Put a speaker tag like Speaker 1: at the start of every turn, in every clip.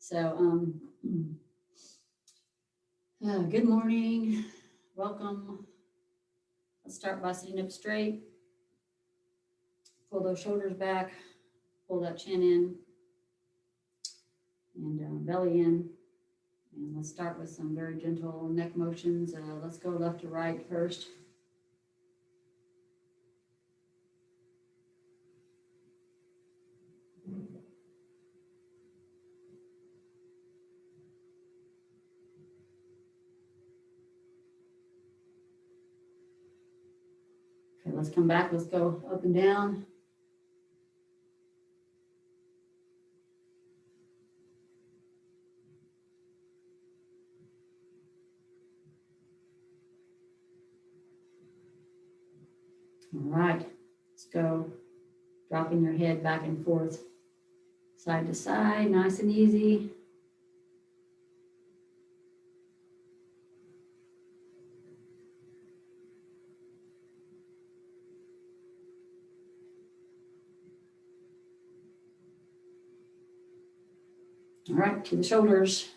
Speaker 1: So, good morning, welcome. Let's start by sitting up straight. Pull those shoulders back, pull that chin in, and belly in. And let's start with some very gentle neck motions. Let's go left to right first. Okay, let's come back. Let's go up and down. All right, let's go. Dropping your head back and forth, side to side, nice and easy. All right, to the shoulders.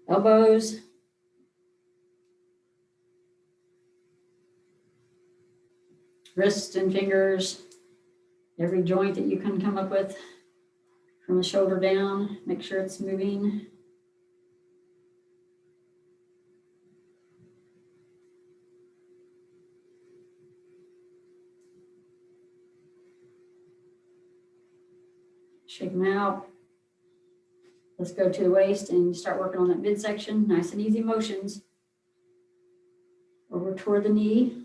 Speaker 1: Elbows. Wrists and fingers. Every joint that you can come up with from the shoulder down. Make sure it's moving. Shake them out. Let's go to the waist and start working on that midsection. Nice and easy motions. Over toward the knee.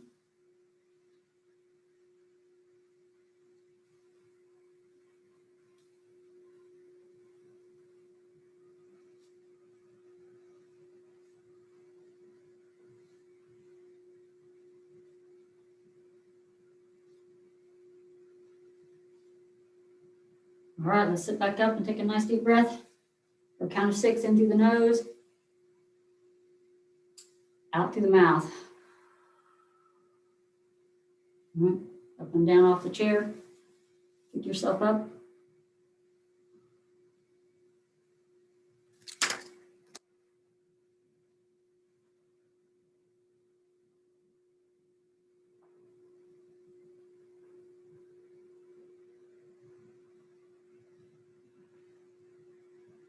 Speaker 1: All right, let's sit back up and take a nice deep breath. We'll count of 6 in through the nose, out through the mouth. All right, up and down off the chair. Pick yourself up.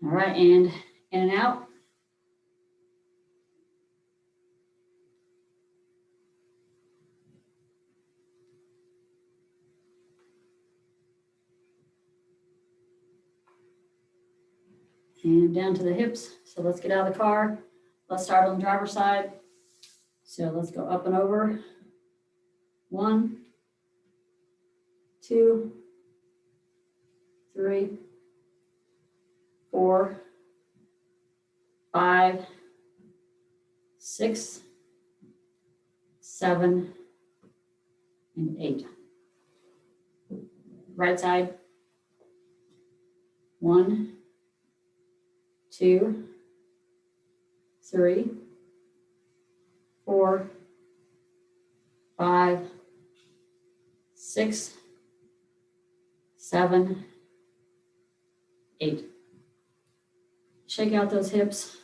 Speaker 1: All right, and in and out. And down to the hips. So let's get out of the car. Let's start on the driver's side. So let's go up and over. 1, 2, 3, 4, 5, 6, 7, and 8. Right side. 1, 2, 3, 4, 5, 6, 7, 8. Shake out those hips.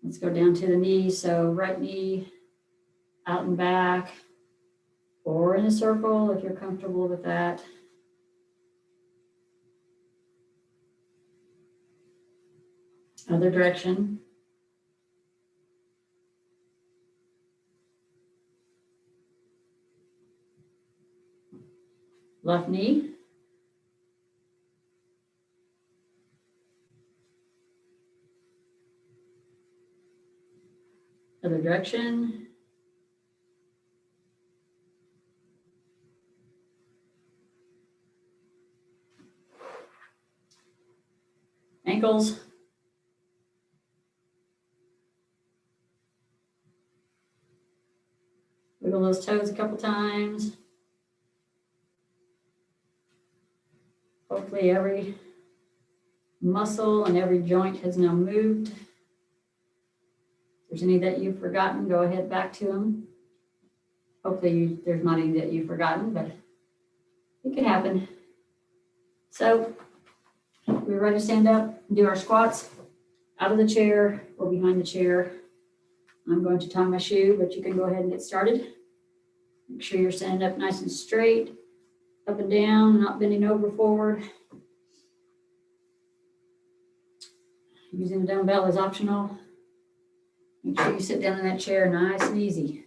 Speaker 1: Let's go down to the knee. So right knee out and back, or in a circle if you're comfortable with that. Other direction. Left knee. Other direction. Ankles. Wiggle those toes a couple times. Hopefully every muscle and every joint has now moved. If there's any that you've forgotten, go ahead back to them. Hopefully there's not any that you've forgotten, but it could happen. So we're ready to stand up and do our squats out of the chair or behind the chair. I'm going to tie my shoe, but you can go ahead and get started. Make sure you're standing up nice and straight, up and down, not bending over forward. Using a dumbbell is optional. Make sure you sit down in that chair nice and easy.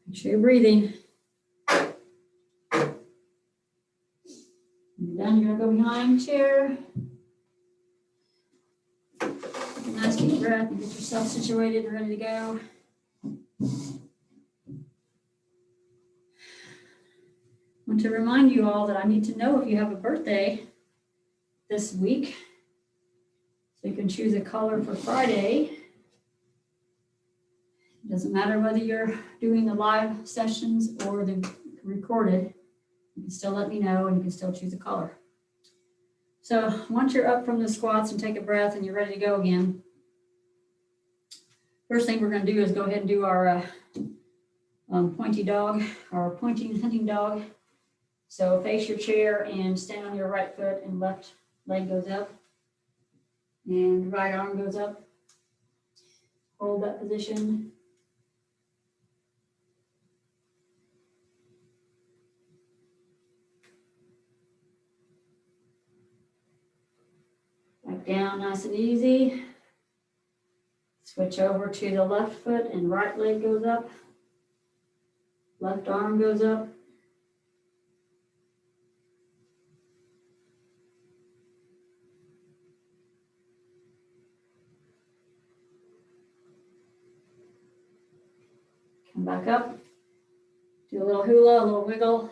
Speaker 1: Make sure you're breathing. When you're done, you're gonna go behind the chair. Take a nice deep breath and get yourself situated and ready to go. I want to remind you all that I need to know if you have a birthday this week. So you can choose a color for Friday. It doesn't matter whether you're doing the live sessions or the recorded. You can still let me know and you can still choose a color. So once you're up from the squats and take a breath and you're ready to go again, first thing we're going to do is go ahead and do our pointy dog, our pointing hunting dog. So face your chair and stand on your right foot and left leg goes up and right arm goes up. Hold that position. Back down nice and easy. Switch over to the left foot and right leg goes up. Left arm goes up. Come back up. Do a little hula, a little wiggle.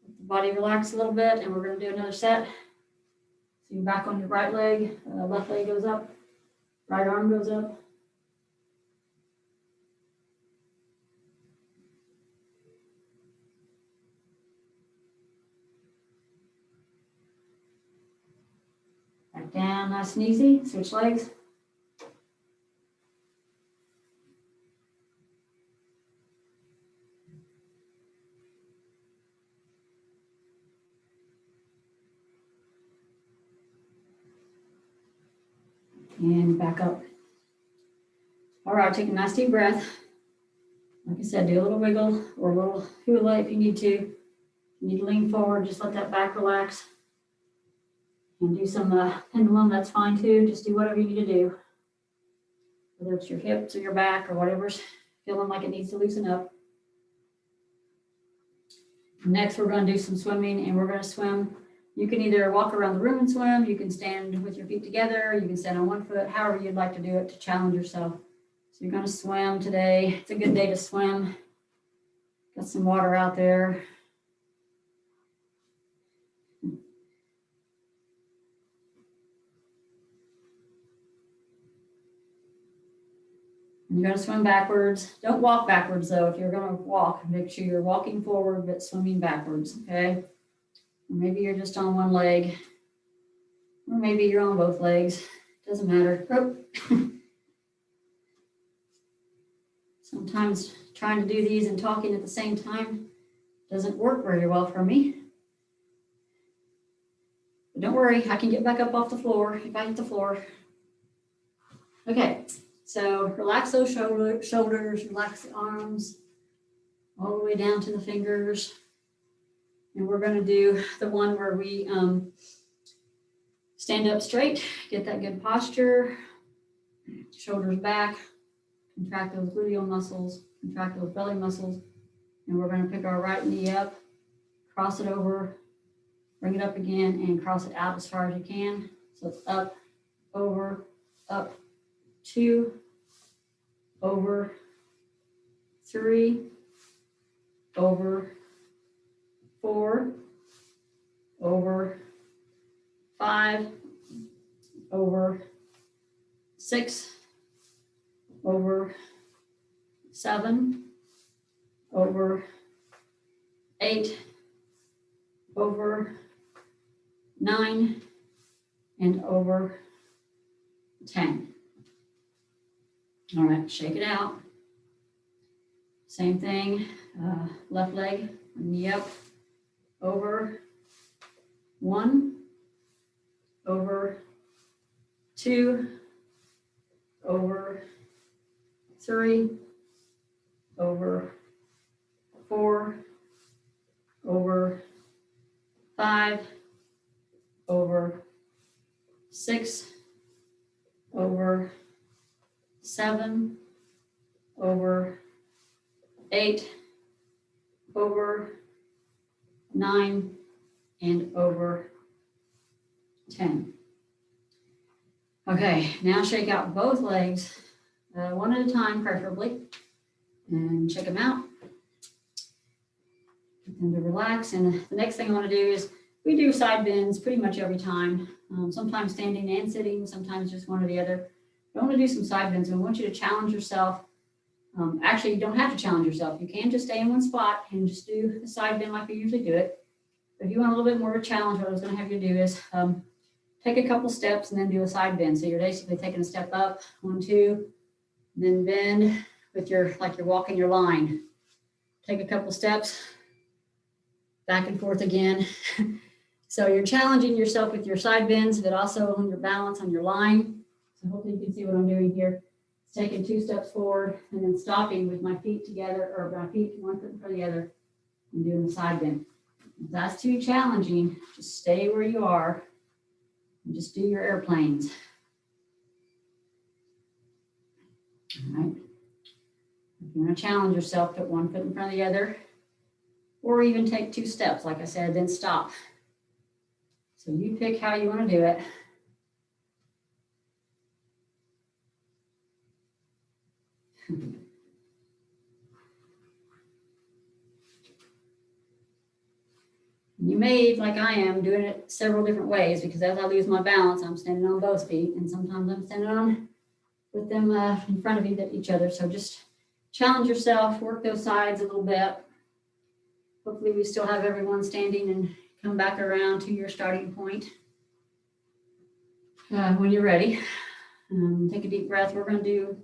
Speaker 1: Let the body relax a little bit and we're going to do another set. So you're back on your right leg, left leg goes up, right arm goes up. Back down, nice and easy. Switch legs. And back up. All right, take a nice deep breath. Like I said, do a little wiggle or a little hula if you need to. If you need to lean forward, just let that back relax. And do some pendulum, that's fine too. Just do whatever you need to do. Whether it's your hips or your back or whatever's feeling like it needs to loosen up. Next, we're going to do some swimming and we're going to swim. You can either walk around the room and swim. You can stand with your feet together. You can stand on one foot, however you'd like to do it to challenge yourself. So you're going to swim today. It's a good day to swim. Got some water out there. You're going to swim backwards. Don't walk backwards though. If you're going to walk, make sure you're walking forward but swimming backwards, okay? Or maybe you're just on one leg. Or maybe you're on both legs. Doesn't matter. Oh. Sometimes trying to do these and talking at the same time doesn't work very well for me. But don't worry, I can get back up off the floor if I hit the floor. Okay, so relax those shoulders, relax the arms, all the way down to the fingers. And we're going to do the one where we stand up straight, get that good posture, shoulders back, contract those gluteal muscles, contract those belly muscles. And we're going to pick our right knee up, cross it over, bring it up again, and cross it out as far as you can. So it's up, over, up, 2, over 3, over 4, over 5, over 6, over 7, over 8, over 9, and over 10. All right, shake it out. Same thing, left leg, knee up, over 1, over 2, over 3, over 4, over 5, over 6, over 7, over 8, over 9, and over 10. Okay, now shake out both legs, one at a time preferably, and check them out. Get them to relax, and the next thing I want to do is we do side bends pretty much every time, sometimes standing and sitting, sometimes just one or the other. I want to do some side bends, and I want you to challenge yourself. Actually, you don't have to challenge yourself. You can just stay in one spot and just do the side bend like we usually do it. But if you want a little bit more of a challenge, what I was going to have you do is take a couple steps and then do a side bend. So you're basically taking a step up, 1, 2, then bend with like you're walking your line. Take a couple steps, back and forth again. So you're challenging yourself with your side bends, but also on your balance on your line. So hopefully you can see what I'm doing here. It's taking 2 steps forward and then stopping with my feet together, or my feet one foot in front of the other, and doing the side bend. If that's too challenging, just stay where you are and just do your airplanes. All right. If you want to challenge yourself, put one foot in front of the other, or even take 2 steps, like I said, then stop. So you pick how you want to do it. You may, like I am, doing it several different ways, because as I lose my balance, I'm standing on both feet, and sometimes I'm standing on with them in front of each other. So just challenge yourself, work those sides a little bit. Hopefully we still have everyone standing and come back around to your starting point. When you're ready, take a deep breath. We're going to do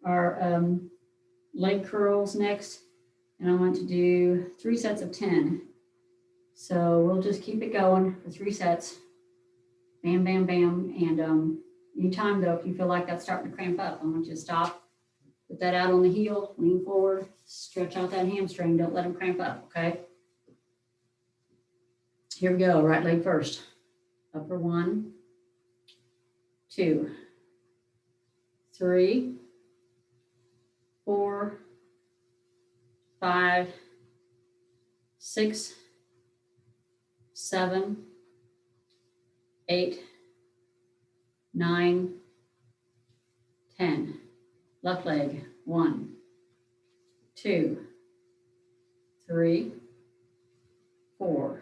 Speaker 1: our leg curls next, and I want to do 3 sets of 10. So we'll just keep it going for 3 sets. Bam, bam, bam. And anytime though, if you feel like that's starting to cramp up, I want you to stop, put that out on the heel, lean forward, stretch out that hamstring. Don't let them cramp up, okay? Here we go, right leg first. Up for 1, 2, 3, 4, 5, 6, 7, 8, 9, 10. Left leg, 1, 2, 3, 4,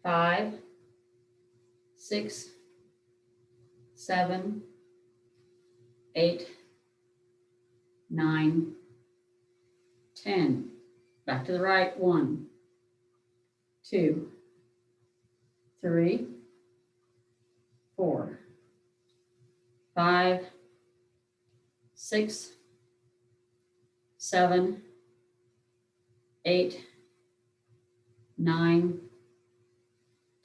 Speaker 1: 5, 6, 7, 8, 9, 10. Back to the right, 1, 2, 3, 4, 5, 6, 7, 8, 9,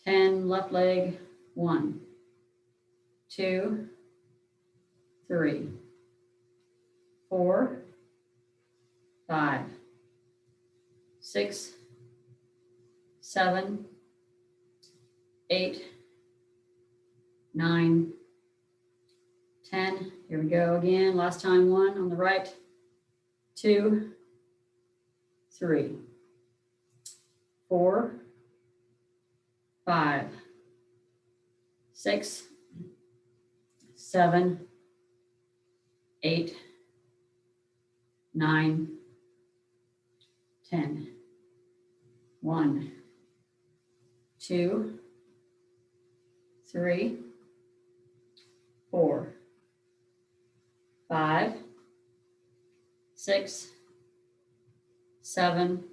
Speaker 1: 10. Left leg, 1, 2, 3, 4, 5, 6, 7, 8, 9, 10. Here we go again. Last time, 1 on the right, 2, 3, 4, 5, 6, 7, 8, 9, 10. 1, 2, 3, 4, 5, 6, 7,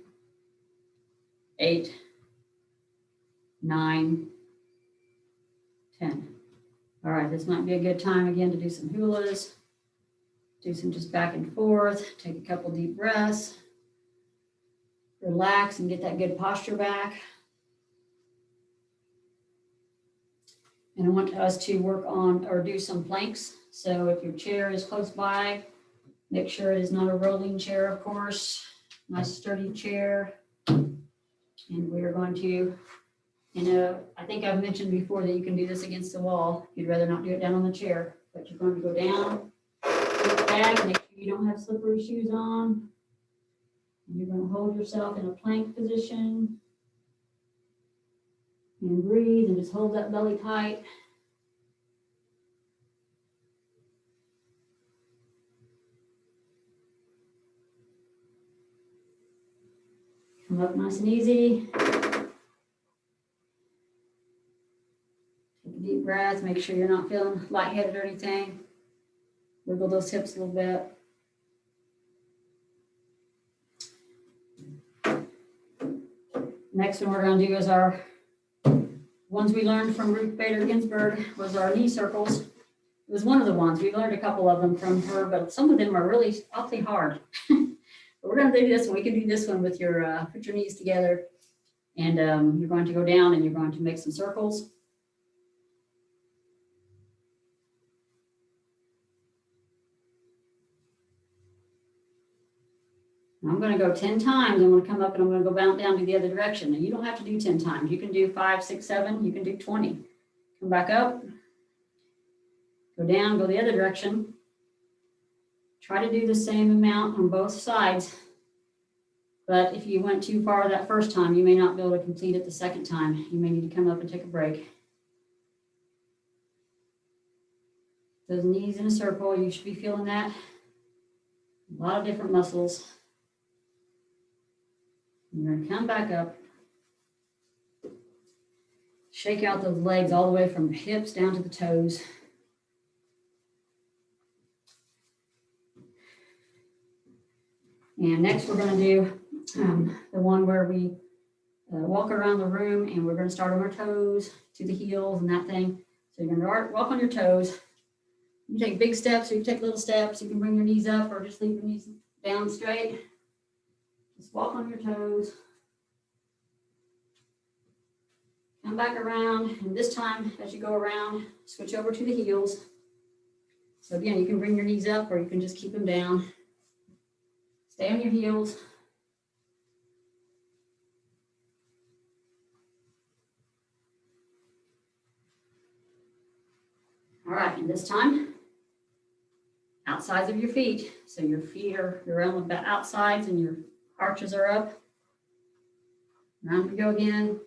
Speaker 1: 8, 9, 10. All right, this might be a good time again to do some hulas. Do some just back and forth. Take a couple deep breaths. Relax and get that good posture back. And I want us to work on or do some planks. So if your chair is close by, make sure it is not a rolling chair, of course. Nice sturdy chair. And we are going to, I think I've mentioned before that you can do this against the wall. You'd rather not do it down on the chair, but you're going to go down, get back, make sure you don't have slippery shoes on. And you're going to hold yourself in a plank position. And breathe and just hold that belly tight. Come up nice and easy. Take a deep breath. Make sure you're not feeling lightheaded or anything. Wiggle those hips a little bit. Next one we're going to do is our ones we learned from Ruth Bader Ginsburg was our knee circles. It was one of the ones. We learned a couple of them from her, but some of them are really awfully hard. But we're going to do this one. We can do this one with your, put your knees together, and you're going to go down and you're going to make some circles. I'm going to go 10 times. I'm going to come up and I'm going to go down to the other direction. And you don't have to do 10 times. You can do 5, 6, 7. You can do 20. Come back up. Go down, go the other direction. Try to do the same amount on both sides. But if you went too far that first time, you may not be able to complete it the second time. You may need to come up and take a break. Those knees in a circle, you should be feeling that. A lot of different muscles. You're going to come back up. Shake out those legs all the way from the hips down to the toes. And next we're going to do the one where we walk around the room, and we're going to start on our toes to the heels and that thing. So you're going to walk on your toes. You take big steps or you take little steps. You can bring your knees up or just leave your knees down straight. Just walk on your toes. Come back around, and this time as you go around, switch over to the heels. So again, you can bring your knees up or you can just keep them down. Stay on your heels. All right, and this time, outsides of your feet. So your feet are around the outsides and your arches are up. Around we go again.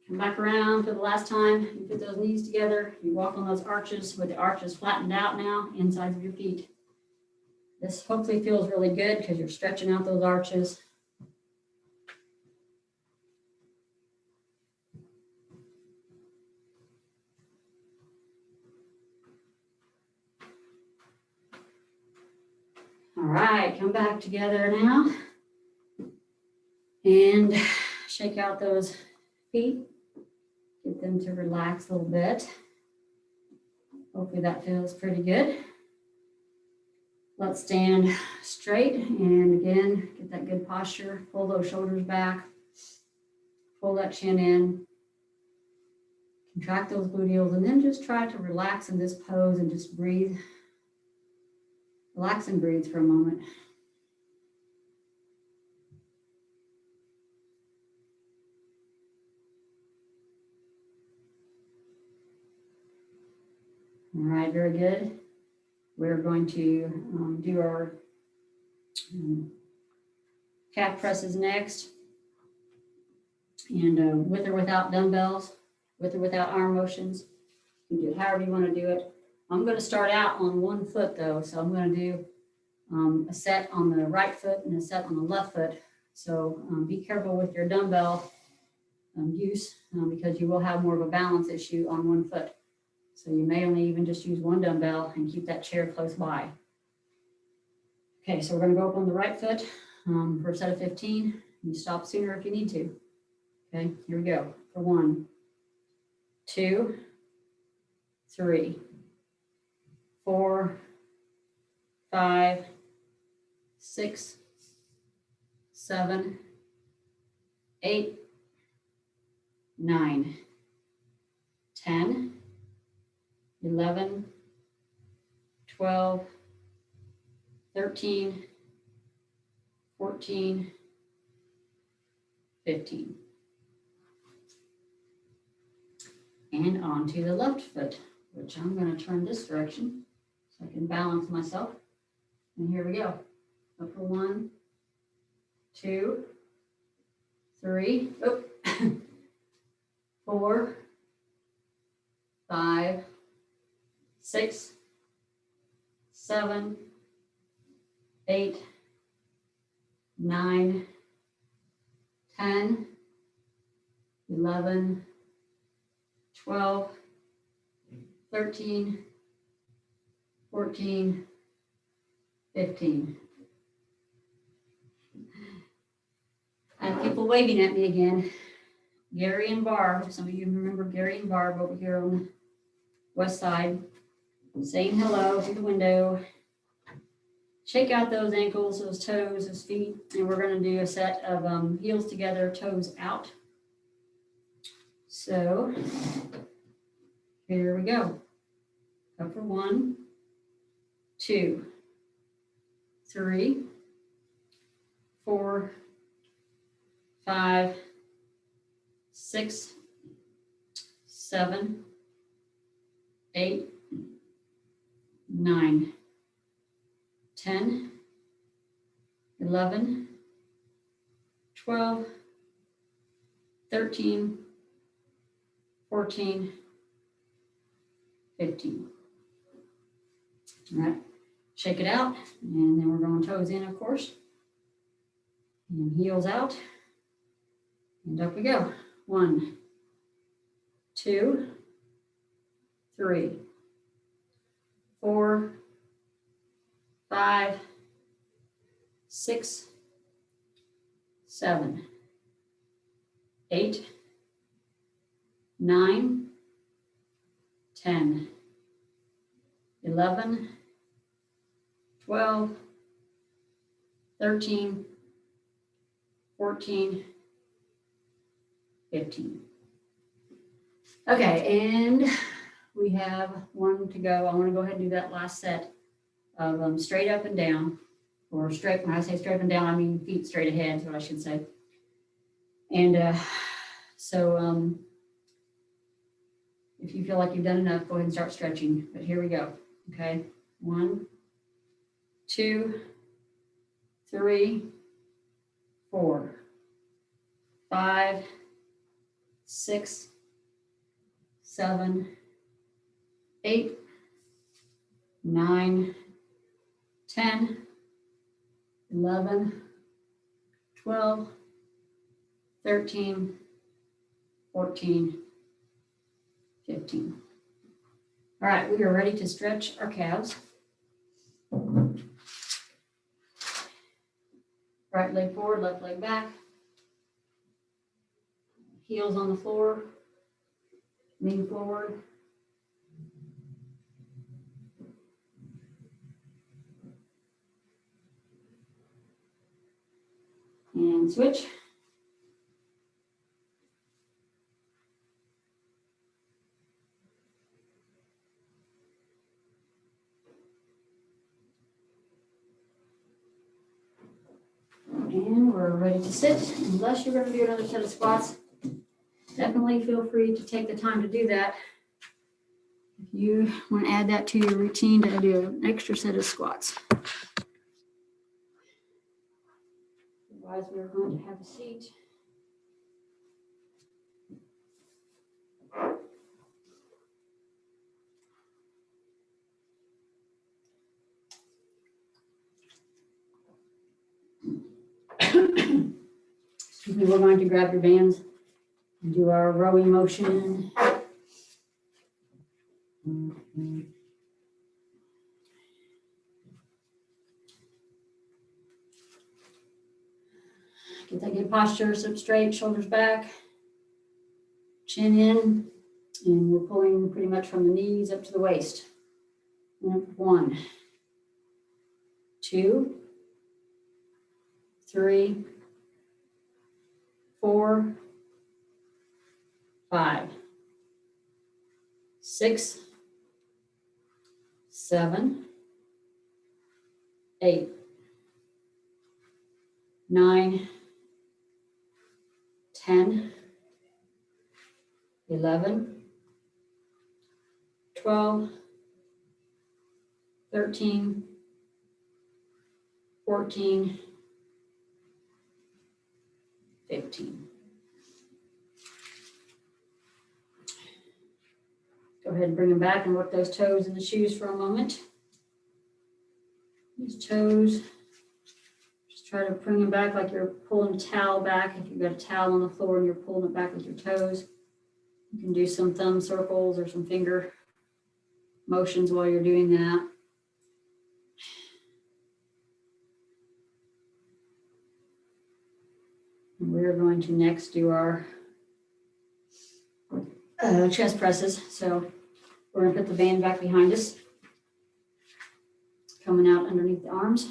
Speaker 1: Come back around for the last time. You put those knees together. You walk on those arches with the arches flattened out now, insides of your feet. This hopefully feels really good because you're stretching out those arches. All right, come back together now. And shake out those feet. Get them to relax a little bit. Hopefully that feels pretty good. Let's stand straight and again, get that good posture. Pull those shoulders back. Pull that chin in. Contract those gluteals and then just try to relax in this pose and just breathe. Relax and breathe for a moment. All right, very good. We're going to do our calf presses next. And with or without dumbbells, with or without arm motions. You can do it however you want to do it. I'm going to start out on one foot though. So I'm going to do a set on the right foot and a set on the left foot. So be careful with your dumbbell use because you will have more of a balance issue on one foot. So you may only even just use one dumbbell and keep that chair close by. Okay, so we're going to go up on the right foot for a set of 15. You stop sooner if you need to. Okay, here we go. For 1, 2, 3, 4, 5, 6, 7, 8, 9, 10, 11, 12, 13, 14, 15. And on to the left foot, which I'm going to turn this direction so I can balance myself. And here we go. Up for 1, 2, 3, 4, 5, 6, 7, 8, 9, 10, 11, 12, 13, 14, 15. I have people waving at me again. Gary and Barb, some of you remember Gary and Barb over here on the west side, saying hello through the window. Shake out those ankles, those toes, those feet, and we're going to do a set of heels together, toes out. So here we go. Up for 1, 2, 3, 4, 5, 6, 7, 8, 9, 10, 11, 12, 13, 14, 15. All right, shake it out, and then we're going toes in, of course, and heels out, and up we go. 1, 2, 3, 4, 5, 6, 7, 8, 9, 10, 11, 12, 13, 14, 15. Okay, and we have one to go. I want to go ahead and do that last set of straight up and down, or straight. When I say straight up and down, I mean feet straight ahead is what I should say. And so if you feel like you've done enough, go ahead and start stretching. But here we go. Okay, 1, 2, 3, 4, 5, 6, 7, 8, 9, 10, 11, 12, 13, 14, 15. All right, we are ready to stretch our calves. Right leg forward, left leg back. Heels on the floor. Lean forward. And switch. And we're ready to sit. Unless you're going to do another set of squats, definitely feel free to take the time to do that. If you want to add that to your routine, to do an extra set of squats. Otherwise, we're going to have a seat. We're going to grab your bands and do our rowing motion. Get that good posture, sit straight, shoulders back, chin in, and we're pulling pretty much from the knees up to the waist. 1, 2, 3, 4, 5, 6, 7, 8, 9, 10, 11, 12, 13, 14, 15. Go ahead and bring them back and work those toes in the shoes for a moment. These toes, just try to bring them back like you're pulling a towel back. If you've got a towel on the floor and you're pulling it back with your toes, you can do some thumb circles or some finger motions while you're doing that. And we're going to next do our chest presses. So we're going to put the band back behind us, coming out underneath the arms.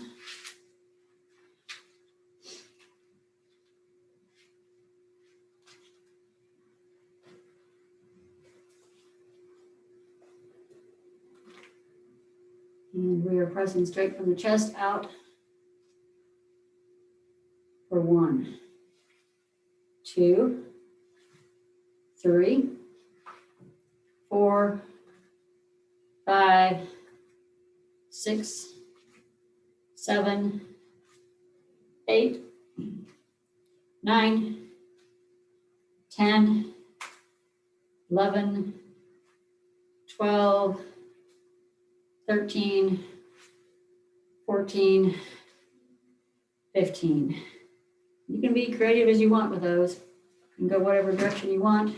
Speaker 1: And we are pressing straight from the chest out for 1, 2, 3, 4, 5, 6, 7, 8, 9, 10, 11, 12, 13, 14, 15. You can be creative as you want with those. You can go whatever direction you want.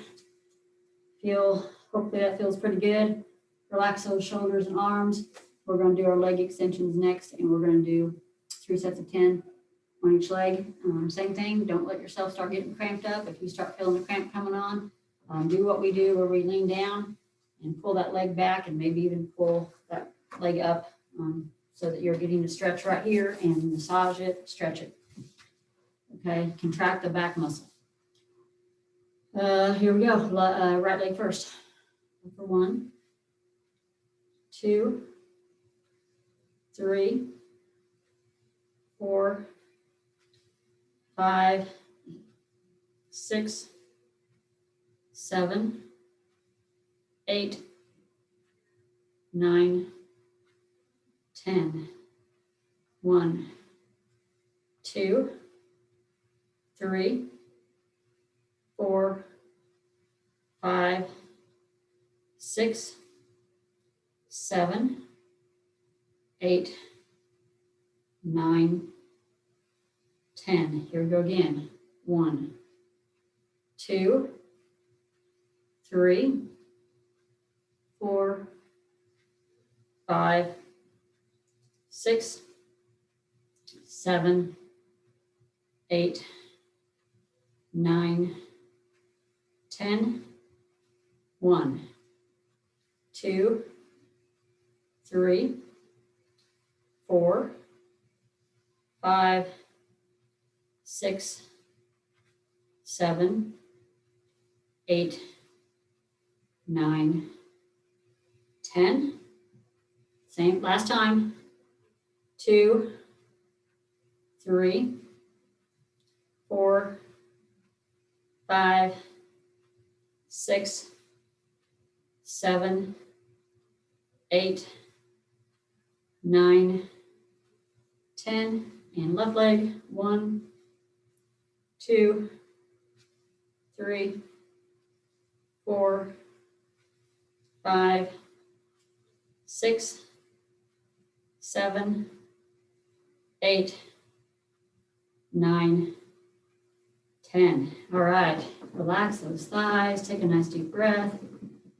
Speaker 1: Hopefully that feels pretty good. Relax those shoulders and arms. We're going to do our leg extensions next, and we're going to do 3 sets of 10 on each leg. Same thing, don't let yourself start getting cramped up. If you start feeling the cramp coming on, do what we do where we lean down and pull that leg back, and maybe even pull that leg up so that you're getting the stretch right here, and massage it, stretch it. Okay, contract the back muscle. Here we go, right leg first. For 1, 2, 3, 4, 5, 6, 7, 8, 9, 10. 1, 2, 3, 4, 5, 6, 7, 8, 9, 10. Here we go again. 1, 2, 3, 4, 5, 6, 7, 8, 9, 10. 1, 2, 3, 4, 5, 6, 7, 8, 9, 10. Same, last time. 2, 3, 4, 5, 6, 7, 8, 9, 10. And left leg. 1, 2, 3, 4, 5, 6, 7, 8, 9, 10. All right, relax those thighs, take a nice deep breath.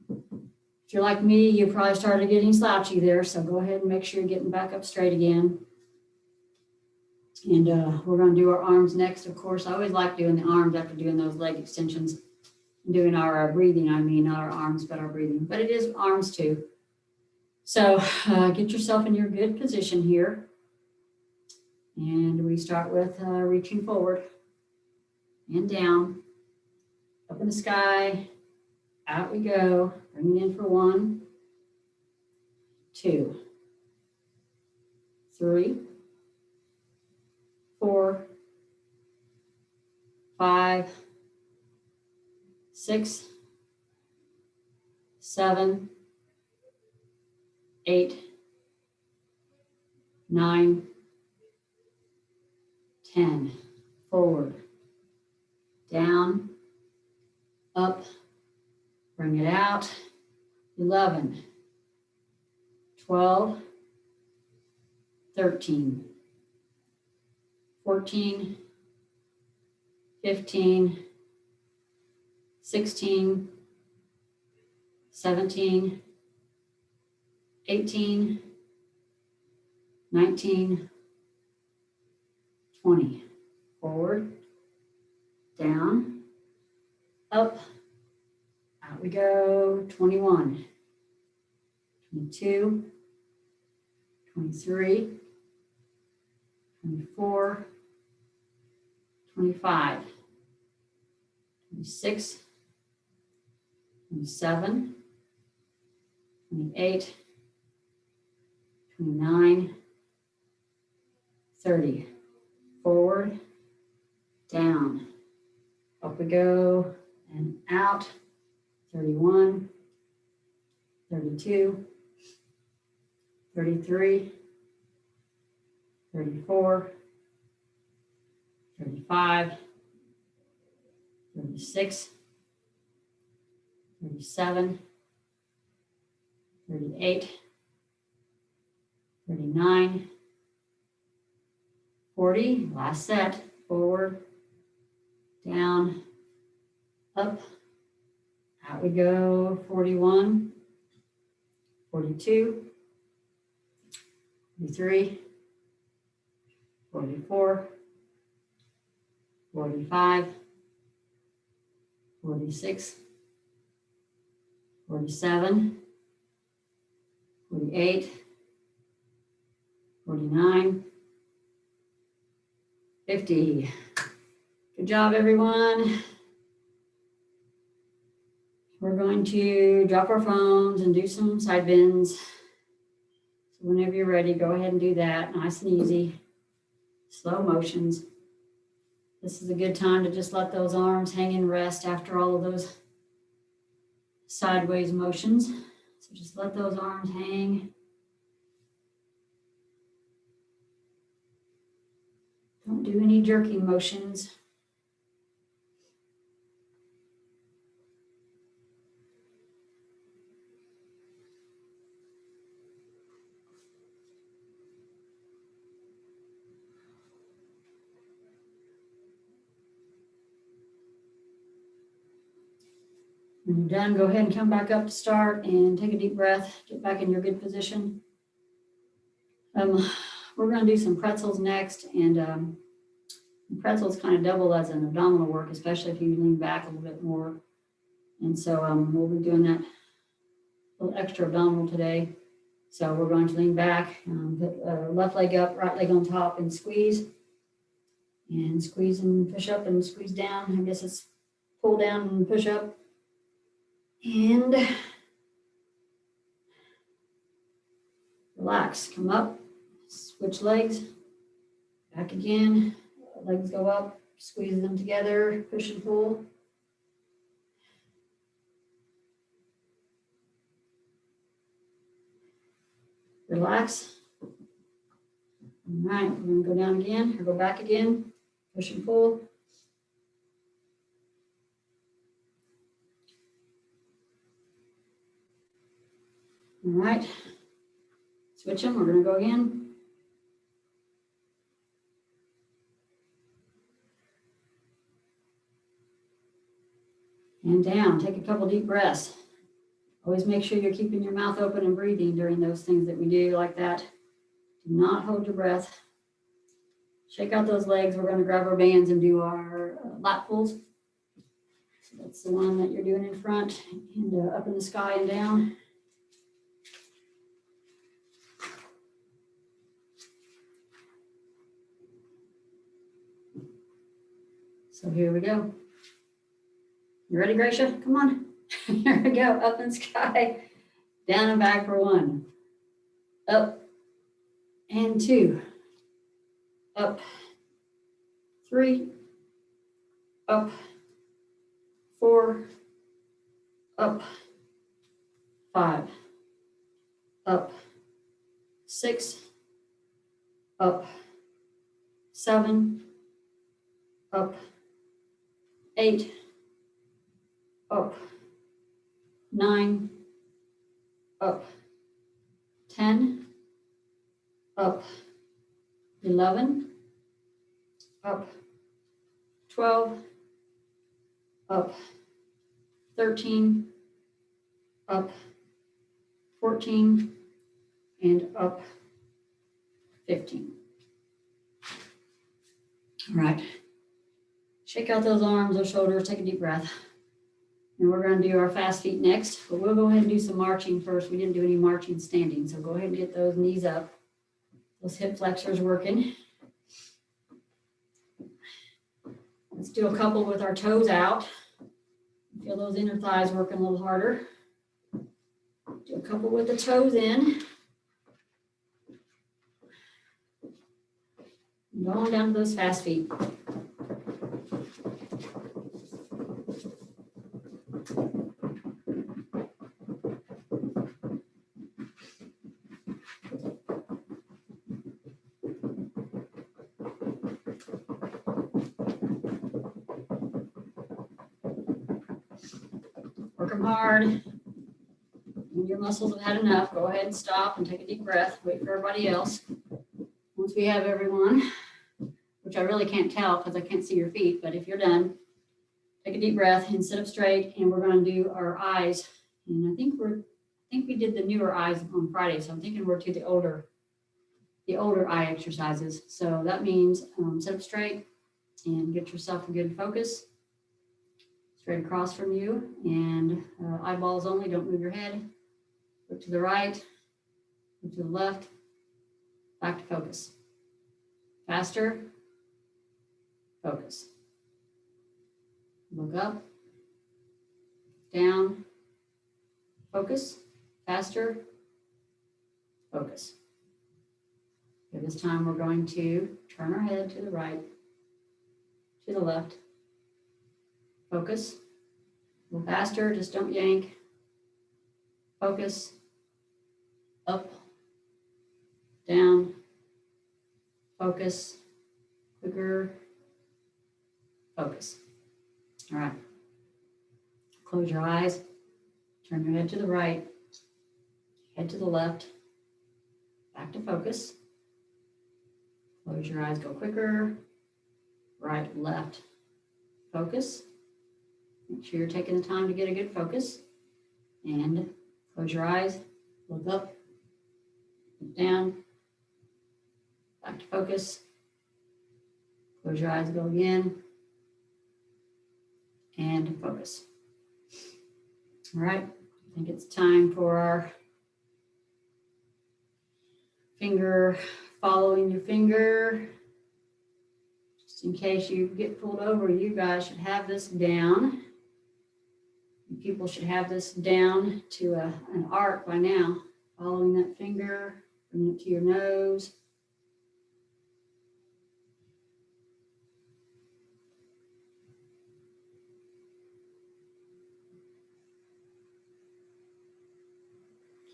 Speaker 1: If you're like me, you probably started getting slouchy there, so go ahead and make sure you're getting back up straight again. And we're going to do our arms next, of course. I always like doing the arms after doing those leg extensions. Doing our breathing, I mean, not our arms, but our breathing. But it is arms too. So get yourself in your good position here. And we start with reaching forward and down, up in the sky, out we go, bringing in for 1, 2, 3, 4, 5, 6, 7, 8, 9, 10. Forward, down, up, bring it out. 11, 12, 13, 14, 15, 16, 17, 18, 19, 20. Forward, down, up, out we go. 21, 22, 23, 24, 25, 26, 27, 28, 29, 30. Forward, down, up we go, and out. 31, 32, 33, 34, 35, 36, 37, 38, 39, 40. Last set. Forward, down, up, out we go. 41, 42, 43, 44, 45, 46, 47, 48, 49, 50. Good job, everyone. We're going to drop our phones and do some side bends. So whenever you're ready, go ahead and do that. Nice and easy. Slow motions. This is a good time to just let those arms hang and rest after all of those sideways motions. So just let those arms hang. Don't do any jerking motions. When you're done, go ahead and come back up to start and take a deep breath. Get back in your good position. We're going to do some pretzels next, and pretzels kind of double as an abdominal work, especially if you lean back a little bit more. And so we'll be doing that little extra abdominal today. So we're going to lean back, put left leg up, right leg on top, and squeeze. And squeeze and push up and squeeze down. I guess it's pull down and push up. And relax, come up, switch legs, back again, legs go up, squeeze them together, push and pull. Relax. All right, we're going to go down again, or go back again, push and pull. All right, switch them, we're going to go again. And down. Take a couple deep breaths. Always make sure you're keeping your mouth open and breathing during those things that we do like that. Do not hold your breath. Shake out those legs. We're going to grab our bands and do our lat pulls. So that's the one that you're doing in front and up in the sky and down. So here we go. You ready, Gracia? Come on. Here we go. Up in the sky. Down and back for 1. Up and 2. Up. 3. Up. 4. Up. 5. Up. 6. Up. 7. Up. 8. Up. 9. Up. 10. Up. 11. Up. 12. Up. 13. Up. 14. And up. 15. All right. Shake out those arms, those shoulders, take a deep breath. And we're going to do our fast feet next, but we'll go ahead and do some marching first. We didn't do any marching standing, so go ahead and get those knees up. Those hip flexors working. Let's do a couple with our toes out. Feel those inner thighs working a little harder. Do a couple with the toes in. And go on down to those fast feet. Work them hard. When your muscles have had enough, go ahead and stop and take a deep breath. Wait for everybody else. Once we have everyone, which I really can't tell because I can't see your feet, but if you're done, take a deep breath and sit up straight, and we're going to do our eyes. And I think we did the newer eyes on Friday, so I'm thinking we're to the older eye exercises. So that means sit up straight and get yourself a good focus. Straight across from you, and eyeballs only, don't move your head. Look to the right, look to the left, back to focus. Faster, focus. Look up, down, focus, faster, focus. Okay, this time we're going to turn our head to the right, to the left, focus. A little faster, just don't yank. Focus. Up, down, focus, quicker, focus. All right. Close your eyes. Turn your head to the right, head to the left, back to focus. Close your eyes, go quicker. Right, left, focus. Make sure you're taking the time to get a good focus. And close your eyes, look up, look down, back to focus. Close your eyes, go again, and focus. All right, I think it's time for our finger, following your finger. Just in case you get pulled over, you guys should have this down. People should have this down to an arc by now. Following that finger, bring it to your nose.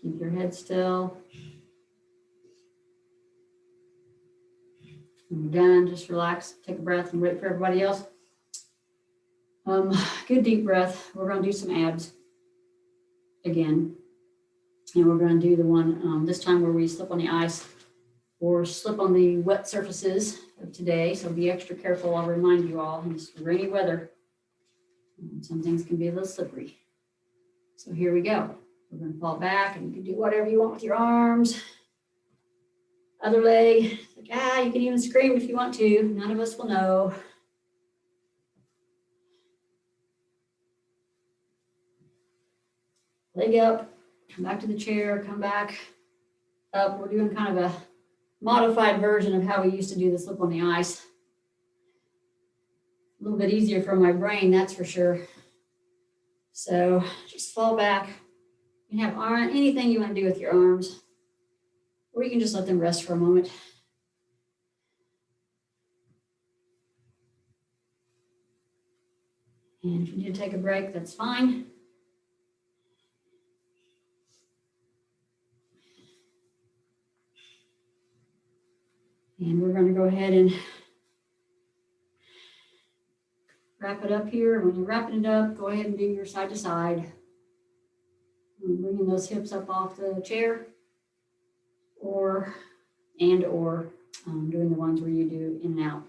Speaker 1: Keep your head still. When you're done, just relax, take a breath, and wait for everybody else. Good deep breath. We're going to do some abs again. And we're going to do the one this time where we slip on the ice or slip on the wet surfaces of today. So be extra careful. I'll remind you all in this rainy weather. Some things can be a little slippery. So here we go. We're going to fall back, and you can do whatever you want with your arms. Other leg, you can even scream if you want to. None of us will know. Leg up, come back to the chair, come back up. We're doing kind of a modified version of how we used to do the slip on the ice. A little bit easier for my brain, that's for sure. So just fall back. You can have anything you want to do with your arms, or you can just let them rest for a moment. And if you need to take a break, that's fine. And we're going to go ahead and wrap it up here. When you're wrapping it up, go ahead and do your side to side. Bringing those hips up off the chair, or doing the ones where you do in and out.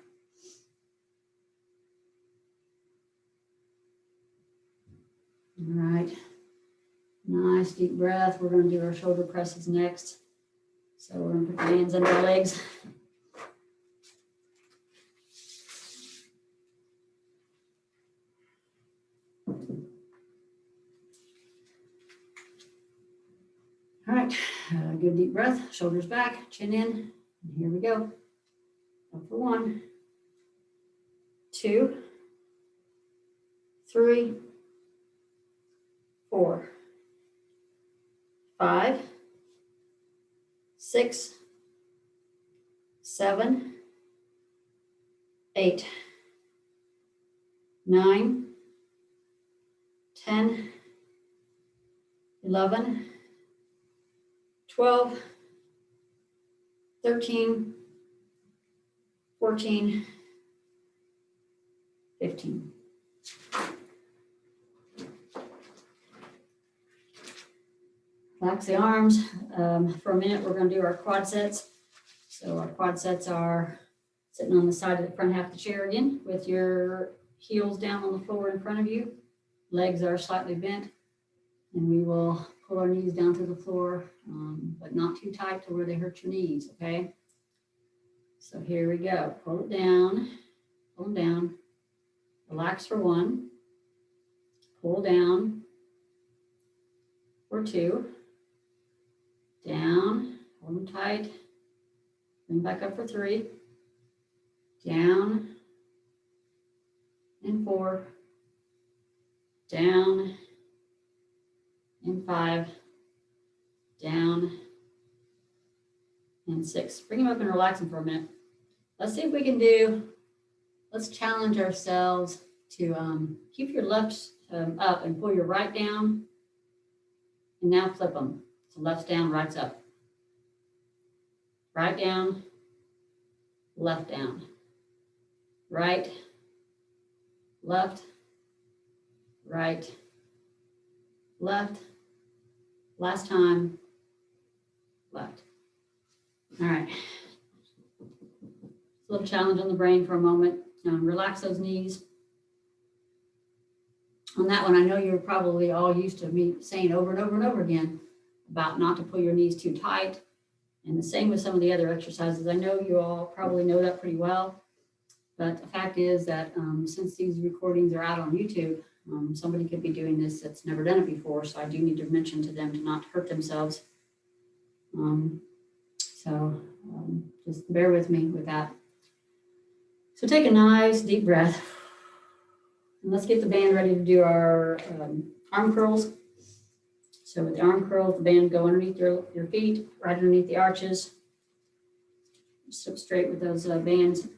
Speaker 1: All right, nice deep breath. We're going to do our shoulder presses next. So we're going to put the hands under our legs. All right, good deep breath, shoulders back, chin in, and here we go. Up for 1, 2, 3, 4, 5, 6, 7, 8, 9, 10, 11, 12, 13, 14, 15. Relax the arms. For a minute, we're going to do our quad sets. So our quad sets are sitting on the side of the front half of the chair again, with your heels down on the floor in front of you. Legs are slightly bent, and we will pull our knees down to the floor, but not too tight to where they hurt your knees, okay? So here we go. Pull it down, pull them down. Relax for 1. Pull down for 2. Down, hold them tight. Bring back up for 3. Down, and 4. Down, and 5. Down, and 6. Bring them up and relax them for a minute. Let's see if we can let's challenge ourselves to keep your left up and pull your right down, and now flip them. So left's down, right's up. Right down, left down. Right, left, right, left. Last time, left. All right. A little challenge on the brain for a moment. Relax those knees. On that one, I know you're probably all used to me saying over and over and over again about not to pull your knees too tight. And the same with some of the other exercises. I know you all probably know that pretty well. But the fact is that since these recordings are out on YouTube, somebody could be doing this that's never done it before. So I do need to mention to them to not hurt themselves. Just bear with me with that. So take a nice deep breath. And let's get the band ready to do our arm curls. So with the arm curls, the band go underneath your feet, right underneath the arches. Sit straight with those bands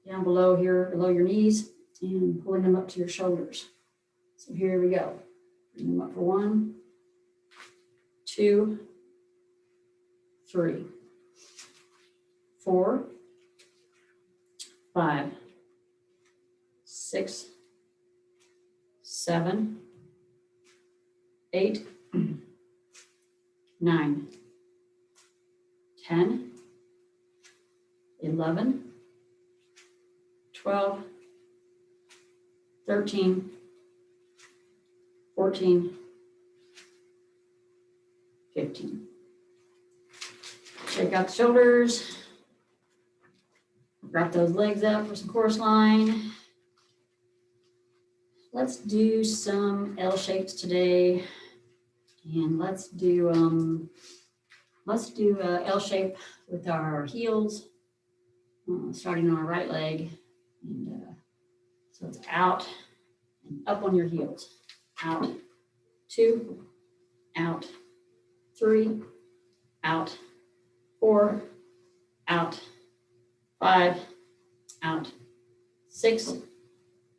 Speaker 1: down below here, below your knees, and pulling them up to your shoulders. So here we go. Bring them up for 1, 2, 3, 4, 5, 6, 7, 8, 9, 10, 11, 12, 13, 14, 15. Shake out the shoulders. Wrap those legs up for some chorus line. Let's do some L shapes today. And let's do L shape with our heels, starting on our right leg. And so it's out and up on your heels. Out, 2, out, 3, out, 4, out, 5, out, 6,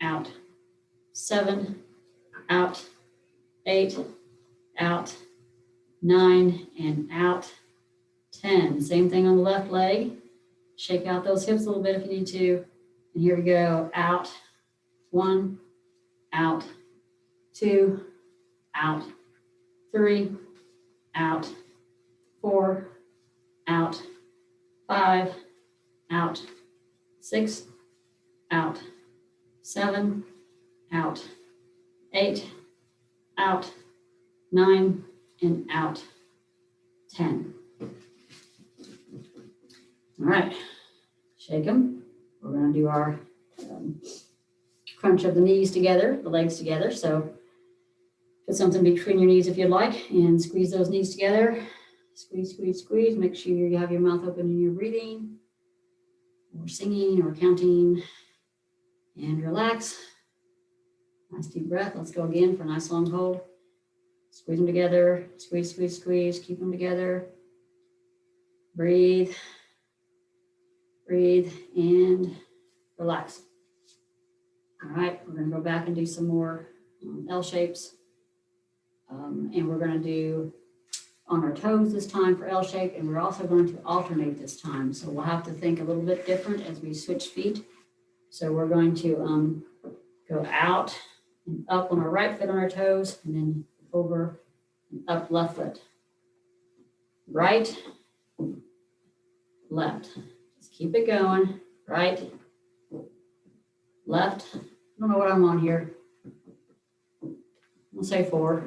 Speaker 1: out, 7, out, 8, out, 9, and out, 10. Same thing on the left leg. Shake out those hips a little bit if you need to. And here we go. Out, 1, out, 2, out, 3, out, 4, out, 5, out, 6, out, 7, out, 8, out, 9, and out, 10. All right, shake them. We're going to do our crunch of the knees together, the legs together. So put something between your knees if you'd like and squeeze those knees together. Squeeze, squeeze, squeeze. Make sure you have your mouth open and you're breathing or singing or counting, and relax. Nice deep breath. Let's go again for a nice long hold. Squeeze them together. Squeeze, squeeze, squeeze. Keep them together. Breathe. Breathe and relax. All right, we're going to go back and do some more L shapes. And we're going to do on our toes this time for L shape, and we're also going to alternate this time. So we'll have to think a little bit different as we switch feet. So we're going to go out and up on our right foot on our toes, and then over and up left foot. Right, left. Just keep it going. Right, left. I don't know what I'm on here. We'll say 4.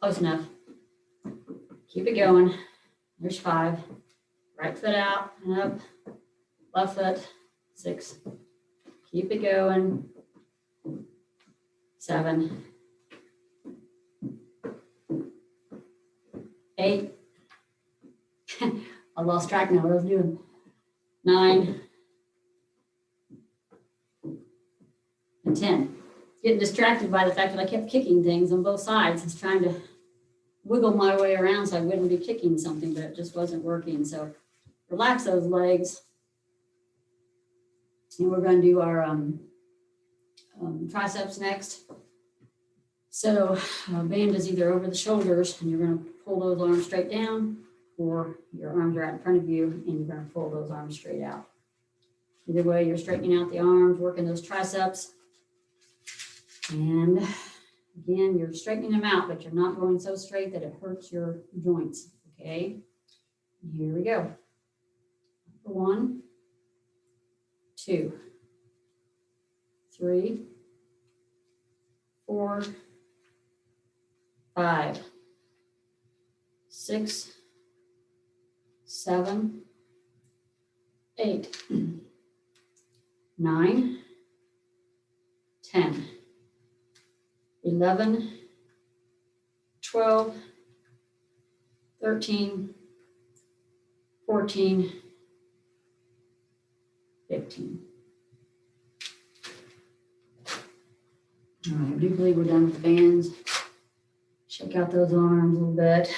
Speaker 1: Close enough. Keep it going. There's 5. Right foot out and up. Left foot. 6. Keep it going. 7. 8. I lost track now. What I was doing. 9. And 10. Getting distracted by the fact that I kept kicking things on both sides. I was trying to wiggle my way around so I wouldn't be kicking something, but it just wasn't working. So relax those legs. And we're going to do our triceps next. So band is either over the shoulders, and you're going to pull those arms straight down, or your arms are out in front of you, and you're going to pull those arms straight out. Either way, you're straightening out the arms, working those triceps. And again, you're straightening them out, but you're not going so straight that it hurts your joints, okay? Here we go. 1, 2, 3, 4, 5, 6, 7, 8, 9, 10, 11, 12, 13, 14, 15. All right, I do believe we're done with the bands. Shake out those arms a little bit.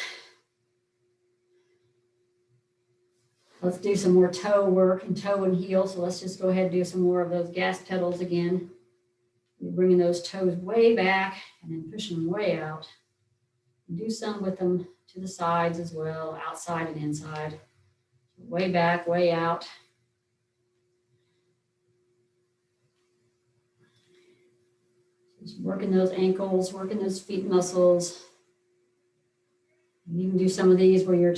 Speaker 1: Let's do some more toe work and toe and heel. So let's just go ahead and do some more of those gas pedals again. You're bringing those toes way back and then pushing them way out. Do some with them to the sides as well, outside and inside. Way back, way out. Just working those ankles, working those feet muscles. You can do some of these where you're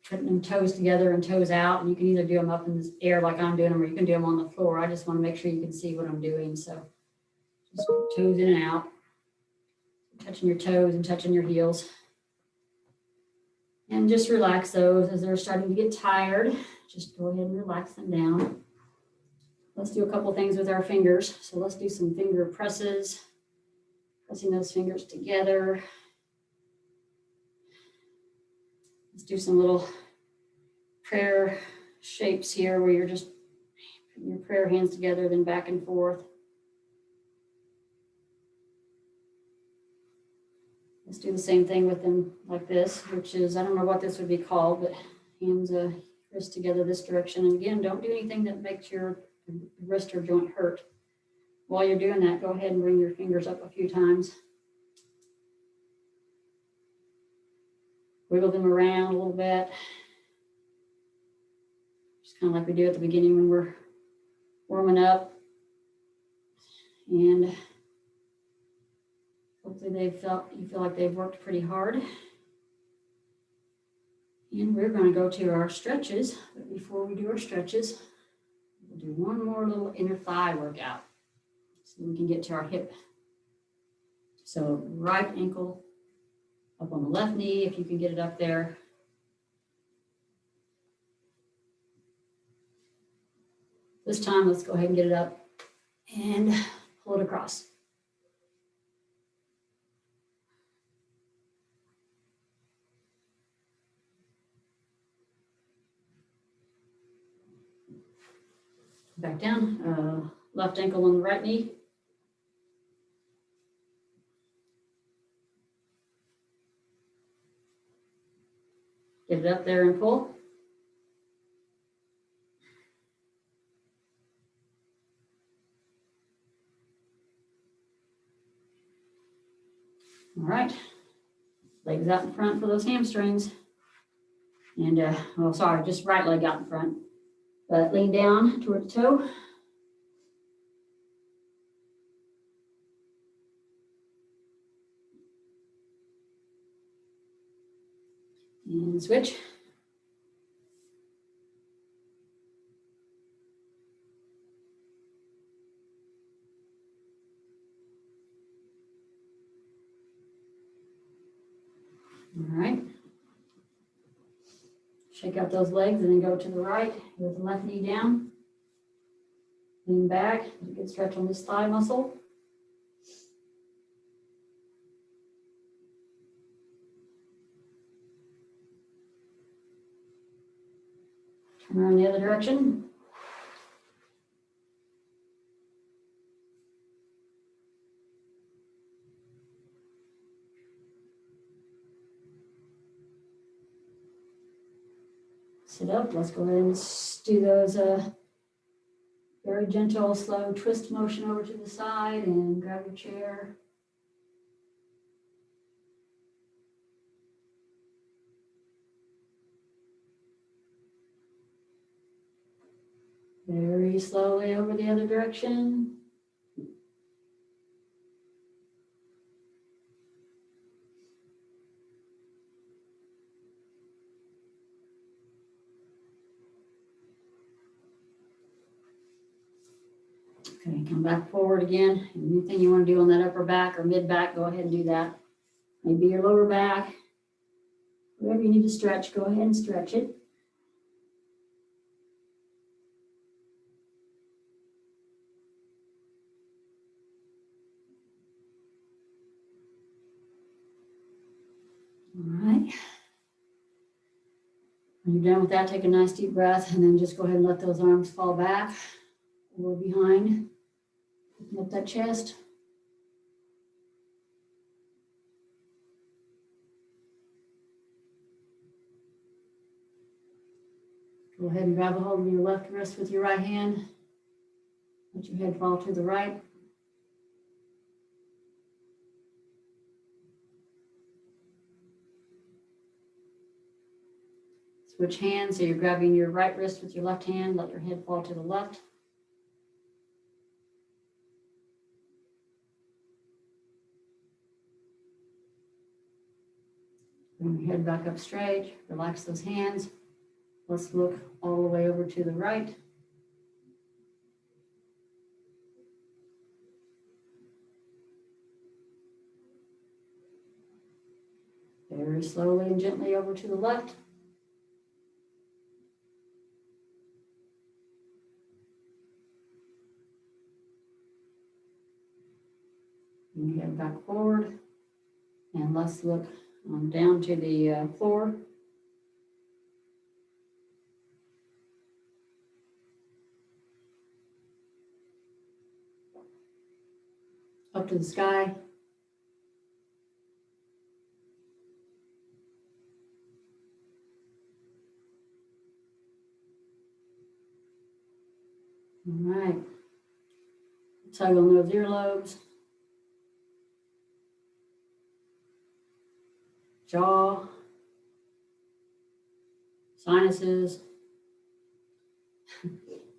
Speaker 1: putting them toes together and toes out, and you can either do them up in the air like I'm doing them, or you can do them on the floor. I just want to make sure you can see what I'm doing. So Just toes in and out. Touching your toes and touching your heels. And just relax those as they're starting to get tired. Just go ahead and relax them down. Let's do a couple things with our fingers. So let's do some finger presses. Pressing those fingers together. Let's do some little prayer shapes here where you're just putting your prayer hands together, then back and forth. Let's do the same thing with them like this, which is, I don't know what this would be called, but hands, wrist together this direction. And again, don't do anything that makes your wrist or joint hurt. While you're doing that, go ahead and bring your fingers up a few times. Wiggle them around a little bit. Just kind of like we do at the beginning when we're warming up. And hopefully you feel like they've worked pretty hard. And we're going to go to our stretches. But before we do our stretches, we'll do one more little inner thigh workout so we can get to our hip. So right ankle up on the left knee, if you can get it up there. This time, let's go ahead and get it up and pull it across. Back down, left ankle on the right knee. Get it up there and pull. All right, legs out in front for those hamstrings. And, just right leg out in front. But lean down toward the toe. And switch. All right. Shake out those legs and then go to the right with the left knee down. Lean back, get a good stretch on this thigh muscle. Turn around the other direction. Sit up. Let's go ahead and do those very gentle, slow twist motion over to the side and grab your chair. Very slowly over the other direction. Okay, come back forward again. Anything you want to do on that upper back or mid back, go ahead and do that. Maybe your lower back. Whatever you need to stretch, go ahead and stretch it. All right. When you're done with that, take a nice deep breath and then just go ahead and let those arms fall back or behind. Open up that chest. Go ahead and grab a hold of your left wrist with your right hand. Let your head fall to the right. Switch hands, so you're grabbing your right wrist with your left hand. Let your head fall to the left. Bring your head back up straight. Relax those hands. Let's look all the way over to the right. Very slowly and gently over to the left. And head back forward. And let's look down to the floor. Up to the sky. All right. Tug on those earlobes. Jaw. Sinuses.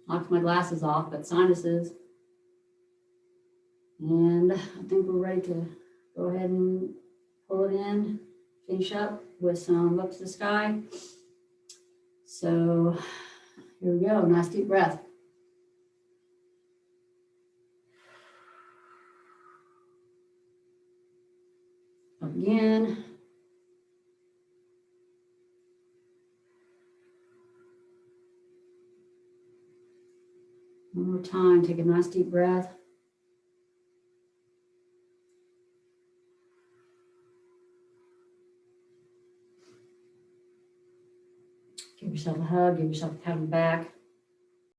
Speaker 1: Knocked my glasses off, but sinuses. And I think we're ready to go ahead and pull it in, finish up with some up to the sky. So here we go, nice deep breath. Up again. One more time, take a nice deep breath. Give yourself a hug, give yourself a pat on the back.